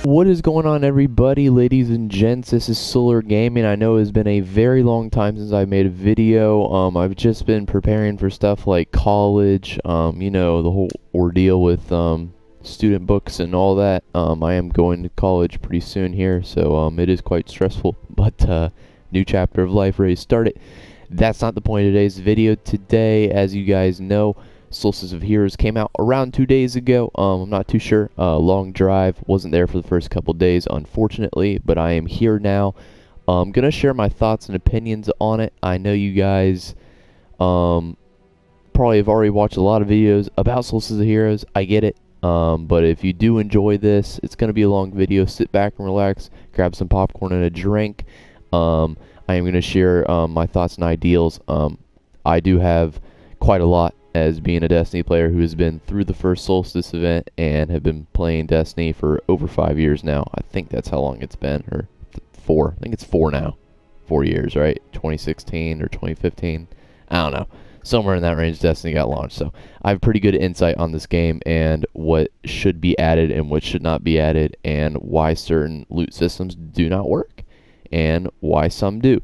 What is going on, everybody, ladies and gents? This is Solar Gaming. I know it's been a very long time since I made a video. I've just been preparing for stuff like college, the whole ordeal with student books and all that. I am going to college pretty soon here, so it is quite stressful, but new chapter of life ready to start it. That's not the point of today's video. Today, as you guys know, Solstice of Heroes came out around 2 days ago. I'm not too sure. Long drive. Wasn't there for the first couple days, unfortunately, but I am here now. I'm going to share my thoughts and opinions on it. I know you guys probably have already watched a lot of videos about Solstice of Heroes. I get it. But if you do enjoy this, it's going to be a long video. Sit back and relax. Grab some popcorn and a drink. I am going to share my thoughts and ideals. I do have quite a lot as being a Destiny player who has been through the first Solstice event and have been playing Destiny for over 5 years now. I think that's how long it's been, or 4. I think it's 4 now. 4 years, right? 2016 or 2015. I don't know. Somewhere in that range, Destiny got launched. So I have pretty good insight on this game and what should be added and what should not be added, and why certain loot systems do not work and why some do.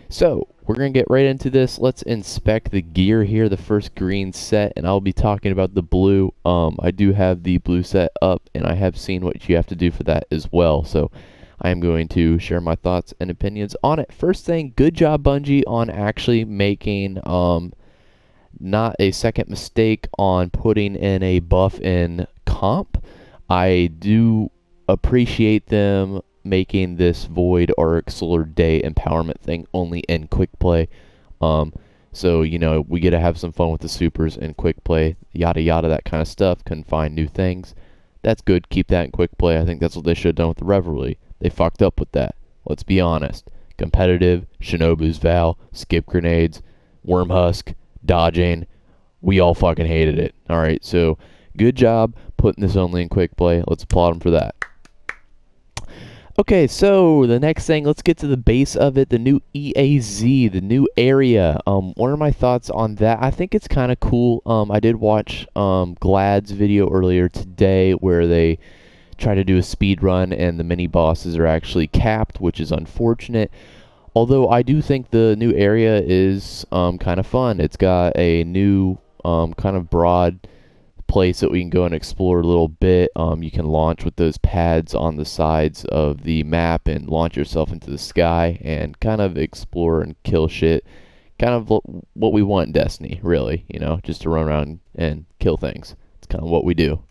So we're going to get right into this. Let's inspect the gear here. The first green set, and I'll be talking about the blue. I do have the blue set up, and I have seen what you have to do for that as well. So I am going to share my thoughts and opinions on it. First thing, good job Bungie on actually making not a second mistake on putting in a buff in comp. I do appreciate them making this Void Arc Solar Day empowerment thing only in quick play. So, we get to have some fun with the supers in quick play, yada yada, that kind of stuff. Can find new things. That's good. Keep that in quick play. I think that's what they should have done with the Revelry. They fucked up with that. Let's be honest. Competitive, Shinobu's Vow, skip grenades, Worm Husk, dodging. We all fucking hated it. Alright, so good job putting this only in quick play. Let's applaud them for that. Okay, so the next thing, let's get to the base of it, the new EAZ, the new area. What are my thoughts on that? I think it's kind of cool. I did watch Glad's video earlier today where they try to do a speed run and the mini bosses are actually capped, which is unfortunate. Although I do think the new area is kind of fun. It's got a new kind of broad place that we can go and explore a little bit. You can launch with those pads on the sides of the map and launch yourself into the sky and kind of explore and kill shit. Kind of what we want in Destiny, really, just to run around and kill things. It's kind of what we do.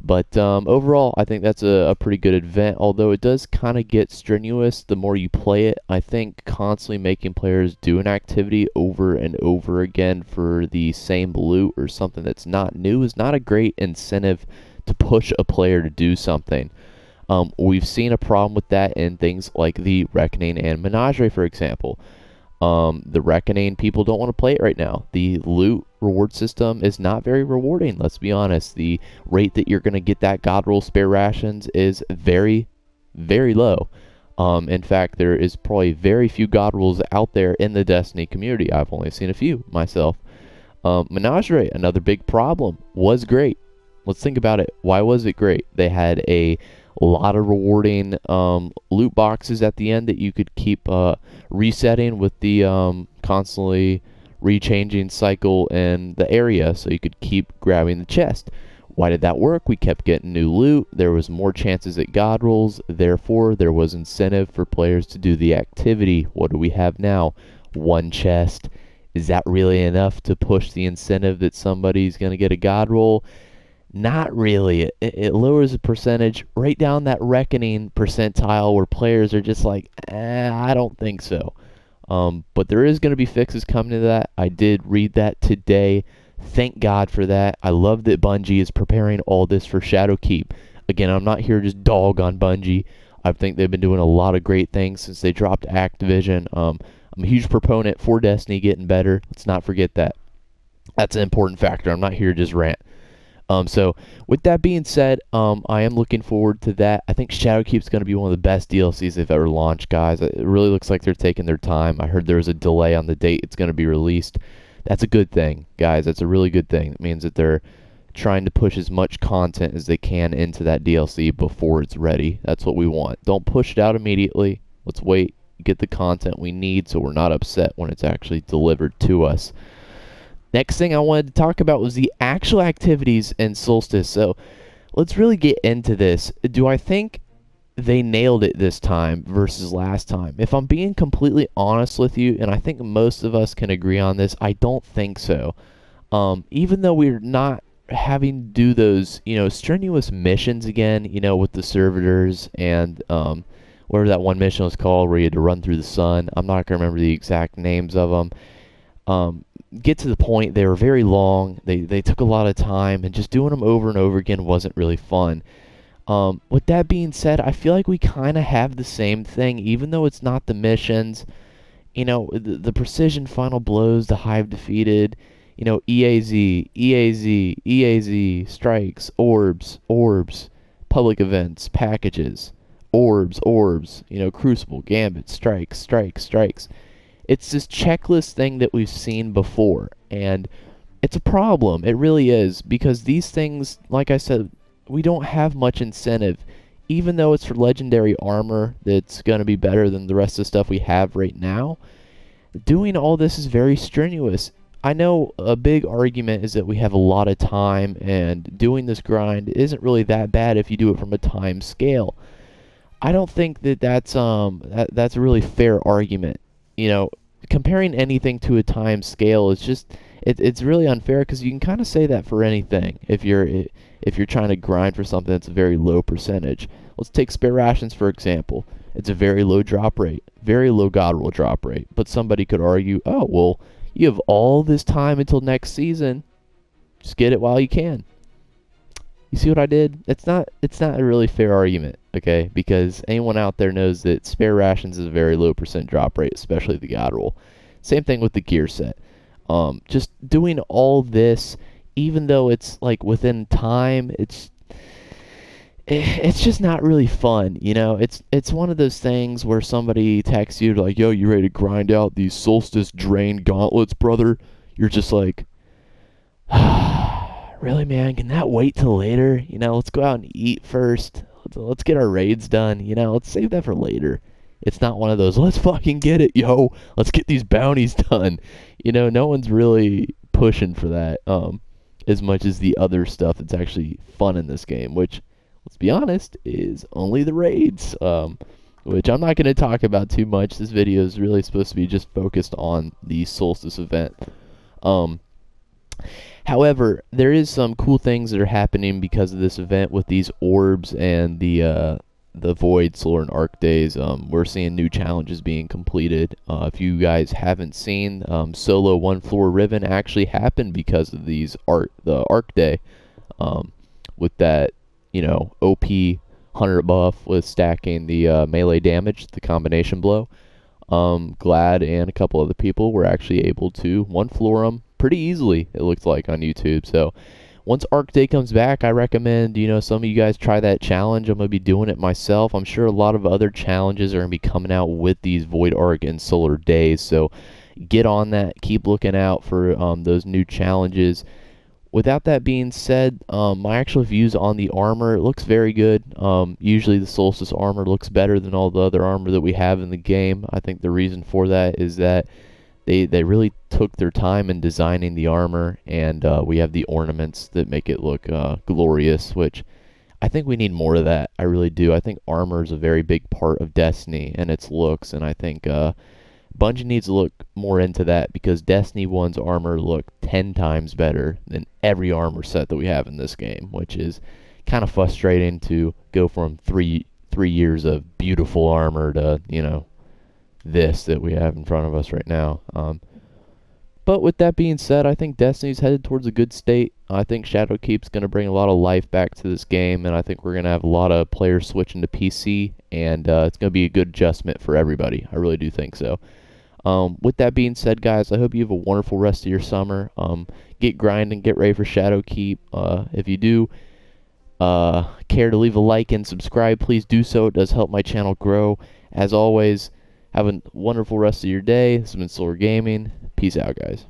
But overall, I think that's a pretty good event, although it does kind of get strenuous the more you play it. I think constantly making players do an activity over and over again for the same loot or something that's not new is not a great incentive to push a player to do something. We've seen a problem with that in things like the Reckoning and Menagerie, for example. The Reckoning, people don't want to play it right now. The loot reward system is not very rewarding, let's be honest. The rate that you're going to get that God roll spare rations is very, very low. In fact, there is probably very few God rolls out there in the Destiny community. I've only seen a few myself. Menagerie, another big problem, was great. Let's think about it. Why was it great? They had a lot of rewarding loot boxes at the end that you could keep resetting with the constantly rechanging cycle in the area, so you could keep grabbing the chest. Why did that work? We kept getting new loot. There was more chances at God rolls. Therefore, there was incentive for players to do the activity. What do we have now? One chest. Is that really enough to push the incentive that somebody's going to get a God roll? Not really. It lowers the percentage right down that Reckoning percentile where players are just like, I don't think so. But there is going to be fixes coming to that. I did read that today. Thank God for that. I love that Bungie is preparing all this for Shadowkeep. Again, I'm not here to just dog on Bungie. I think they've been doing a lot of great things since they dropped Activision. I'm a huge proponent for Destiny getting better. Let's not forget that. That's an important factor. I'm not here to just rant. So with that being said, I am looking forward to that. I think Shadowkeep's going to be one of the best DLCs they've ever launched, guys. It really looks like they're taking their time. I heard there was a delay on the date it's going to be released. That's a good thing, guys. That's a really good thing. It means that they're trying to push as much content as they can into that DLC before it's ready. That's what we want. Don't push it out immediately. Let's wait, get the content we need so we're not upset when it's actually delivered to us. Next thing I wanted to talk about was the actual activities in Solstice. So let's really get into this. Do I think they nailed it this time versus last time? If I'm being completely honest with you, and I think most of us can agree on this, I don't think so. Even though we're not having to do those, strenuous missions again, with the servitors and whatever that one mission was called where you had to run through the sun. I'm not going to remember the exact names of them. Get to the point, they were very long. They took a lot of time, and just doing them over and over again wasn't really fun. With that being said, I feel like we kind of have the same thing, even though it's not the missions. The precision final blows, the hive defeated, EAZ, EAZ, EAZ, strikes, orbs, public events, packages, orbs, crucible, gambit, strikes. It's this checklist thing that we've seen before, and it's a problem. It really is, because these things, like I said, we don't have much incentive. Even though it's for legendary armor that's going to be better than the rest of the stuff we have right now, doing all this is very strenuous. I know a big argument is that we have a lot of time, and doing this grind isn't really that bad if you do it from a time scale. I don't think that's a really fair argument. Comparing anything to a time scale is just it's really unfair, because you can kind of say that for anything if you're trying to grind for something that's a very low percentage. Let's take spare rations for example. It's a very low drop rate, very low god roll drop rate, but somebody could argue, oh well, you have all this time until next season, just get it while you can. You see what I did? It's not a really fair argument, okay? Because anyone out there knows that spare rations is a very low percent drop rate, especially the god roll. Same thing with the gear set. Just doing all this, even though it's like within time, it's just not really fun, It's one of those things where somebody texts you like, "Yo, you ready to grind out these Solstice drain gauntlets, brother?" You're just like, really, man? Can that wait till later? Let's go out and eat first. Let's get our raids done. Let's save that for later. It's not one of those, let's fucking get it, yo. Let's get these bounties done. No one's really pushing for that as much as the other stuff that's actually fun in this game, which, let's be honest, is only the raids, which I'm not going to talk about too much. This video is really supposed to be just focused on the Solstice event. However, there is some cool things that are happening because of this event with these orbs and the Void, Solar, and Arc days. We're seeing new challenges being completed. If you guys haven't seen, solo one floor ribbon actually happened because of the Arc day, with that OP 100 buff with stacking the melee damage, the combination blow. Glad and a couple other people were actually able to one floor them pretty easily, it looked like, on YouTube. So once Arc Day comes back, I recommend some of you guys try that challenge. I'm going to be doing it myself. I'm sure a lot of other challenges are going to be coming out with these Void Arc and Solar days, so get on that. Keep looking out for those new challenges. Without that being said, my actual views on the armor, it looks very good. Usually the Solstice armor looks better than all the other armor that we have in the game. I think the reason for that is that they really took their time in designing the armor, and we have the ornaments that make it look glorious, which I think we need more of that. I really do. I think armor is a very big part of Destiny and its looks, and I think Bungie needs to look more into that, because Destiny 1's armor looked 10 times better than every armor set that we have in this game, which is kind of frustrating to go from three years of beautiful armor to, this that we have in front of us right now. But with that being said, I think Destiny's headed towards a good state. I think Shadowkeep's going to bring a lot of life back to this game, and I think we're going to have a lot of players switching to PC, and it's going to be a good adjustment for everybody. I really do think so. With that being said, guys, I hope you have a wonderful rest of your summer. Get grinding, get ready for Shadowkeep. If you do care to leave a like and subscribe, please do so. It does help my channel grow. As always, have a wonderful rest of your day. This has been Solar Gaming. Peace out, guys.